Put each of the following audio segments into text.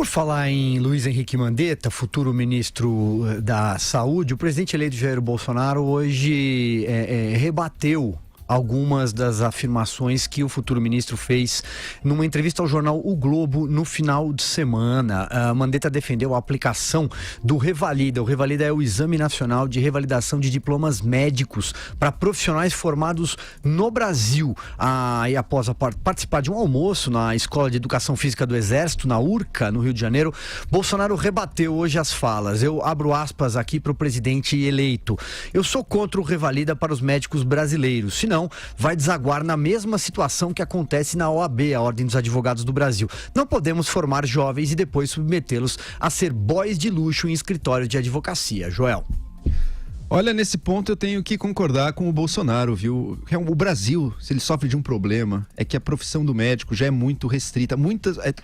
Por falar em Luiz Henrique Mandetta, futuro ministro da Saúde, o presidente eleito Jair Bolsonaro hoje rebateu algumas das afirmações que o futuro ministro fez numa entrevista ao jornal O Globo no final de semana. Mandetta defendeu a aplicação do Revalida. O Revalida é o Exame Nacional de Revalidação de Diplomas Médicos para profissionais formados no Brasil. E após participar de um almoço na Escola de Educação Física do Exército, na URCA, no Rio de Janeiro, Bolsonaro rebateu hoje as falas. Eu abro aspas aqui para o presidente eleito. Eu sou contra o Revalida para os médicos brasileiros, senão vai desaguar na mesma situação que acontece na OAB, a Ordem dos Advogados do Brasil. Não podemos formar jovens e depois submetê-los a ser boys de luxo em escritório de advocacia. Joel. Olha, nesse ponto eu tenho que concordar com o Bolsonaro, viu? O Brasil, se ele sofre de um problema, é que a profissão do médico já é muito restrita.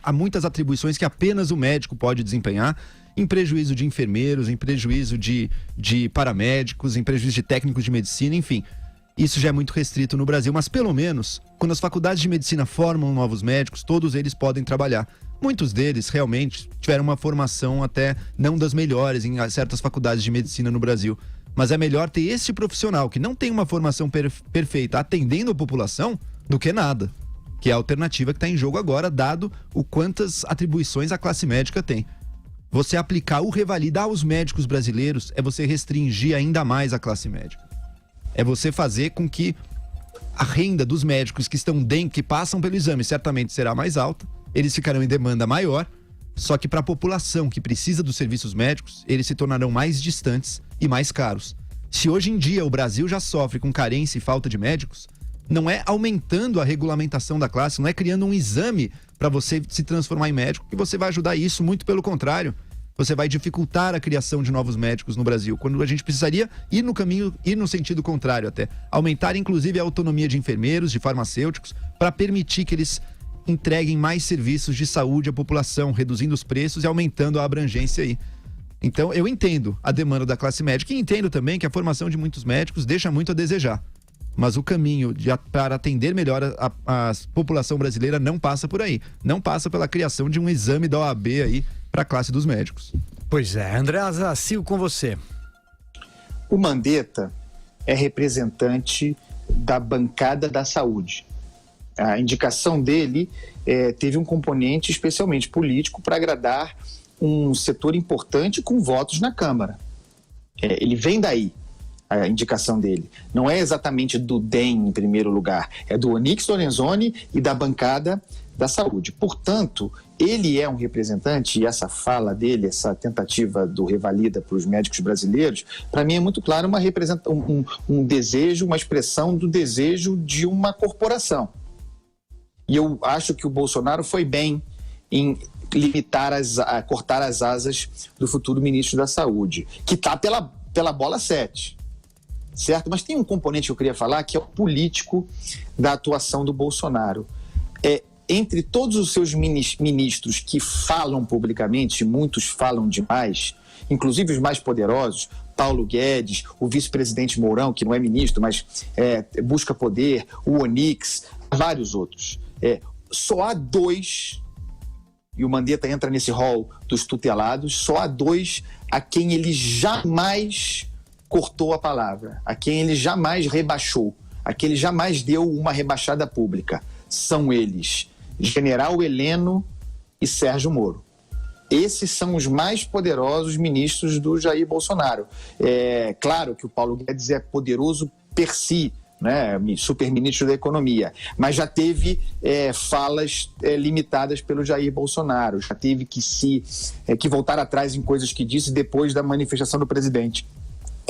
Há muitas atribuições que apenas o médico pode desempenhar, em prejuízo de enfermeiros, em prejuízo de paramédicos, em prejuízo de técnicos de medicina, enfim. Isso já é muito restrito no Brasil, mas pelo menos, quando as faculdades de medicina formam novos médicos, todos eles podem trabalhar. Muitos deles realmente tiveram uma formação até não das melhores em certas faculdades de medicina no Brasil. Mas é melhor ter esse profissional que não tem uma formação perfeita atendendo a população do que nada. Que é a alternativa que está em jogo agora, dado o quantas atribuições a classe médica tem. Você aplicar o Revalida aos médicos brasileiros é você restringir ainda mais a classe médica. É você fazer com que a renda dos médicos que passam pelo exame certamente será mais alta, eles ficarão em demanda maior, só que para a população que precisa dos serviços médicos, eles se tornarão mais distantes e mais caros. Se hoje em dia o Brasil já sofre com carência e falta de médicos, não é aumentando a regulamentação da classe, não é criando um exame para você se transformar em médico que você vai ajudar isso, muito pelo contrário. Você vai dificultar a criação de novos médicos no Brasil, quando a gente precisaria ir no sentido contrário até. Aumentar inclusive a autonomia de enfermeiros, de farmacêuticos, para permitir que eles entreguem mais serviços de saúde à população, reduzindo os preços e aumentando a abrangência aí. Então eu entendo a demanda da classe médica e entendo também que a formação de muitos médicos deixa muito a desejar. Mas o caminho para atender melhor a população brasileira não passa por aí. Não passa pela criação de um exame da OAB aí para a classe dos médicos. Pois é, André Azacil, com você. O Mandetta é representante da bancada da saúde. A indicação dele teve um componente especialmente político para agradar um setor importante com votos na Câmara. Ele vem daí, a indicação dele. Não é exatamente do DEM em primeiro lugar, é do Onyx Lorenzoni e da bancada da saúde. Portanto, ele é um representante, e essa fala dele, essa tentativa do Revalida para os médicos brasileiros, para mim é muito claro um desejo, uma expressão do desejo de uma corporação. E eu acho que o Bolsonaro foi bem em cortar as asas do futuro ministro da Saúde, que está pela bola 7. Certo? Mas tem um componente que eu queria falar, que é o político da atuação do Bolsonaro. Entre todos os seus ministros que falam publicamente, muitos falam demais, inclusive os mais poderosos, Paulo Guedes, o vice-presidente Mourão, que não é ministro, mas busca poder, o Onyx, vários outros. Só há dois, e o Mandetta entra nesse rol dos tutelados, só há dois a quem ele jamais cortou a palavra, a quem ele jamais rebaixou, a quem ele jamais deu uma rebaixada pública. São eles, General Heleno e Sérgio Moro. Esses são os mais poderosos ministros do Jair Bolsonaro. É claro que o Paulo Guedes é poderoso per si, né, super-ministro da Economia, mas já teve falas limitadas pelo Jair Bolsonaro, já teve que voltar atrás em coisas que disse depois da manifestação do presidente.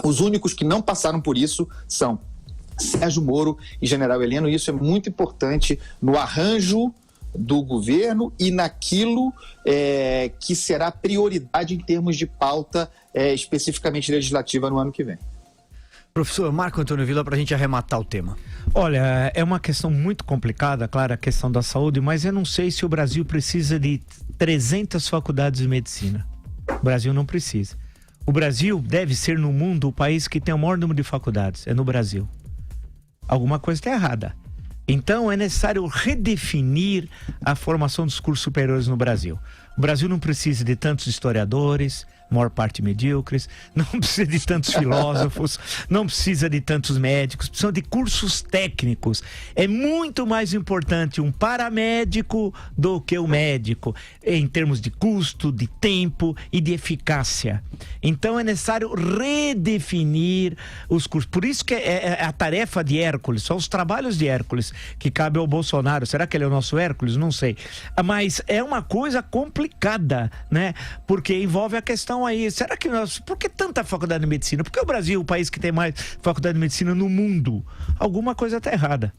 Os únicos que não passaram por isso são Sérgio Moro e General Heleno, e isso é muito importante no arranjo do governo e naquilo que será prioridade em termos de pauta especificamente legislativa no ano que vem. Professor Marco Antônio Villa, para a gente arrematar o tema. Olha, é uma questão muito complicada, claro, a questão da saúde, mas eu não sei se o Brasil precisa de 300 faculdades de medicina. O Brasil não precisa. O Brasil deve ser no mundo o país que tem o maior número de faculdades, é no Brasil. Alguma coisa está errada. Então é necessário redefinir a formação dos cursos superiores no Brasil. O Brasil não precisa de tantos historiadores, maior parte medíocres, não precisa de tantos filósofos, não precisa de tantos médicos, precisa de cursos técnicos. É muito mais importante um paramédico do que o médico, em termos de custo, de tempo e de eficácia. Então é necessário redefinir os cursos. Por isso que é a tarefa de Hércules, são os trabalhos de Hércules que cabe ao Bolsonaro. Será que ele é o nosso Hércules? Não sei. Mas é uma coisa complicada, né? Porque envolve a questão aí, será que por que tanta faculdade de medicina? Por que o Brasil é o país que tem mais faculdade de medicina no mundo? Alguma coisa está errada.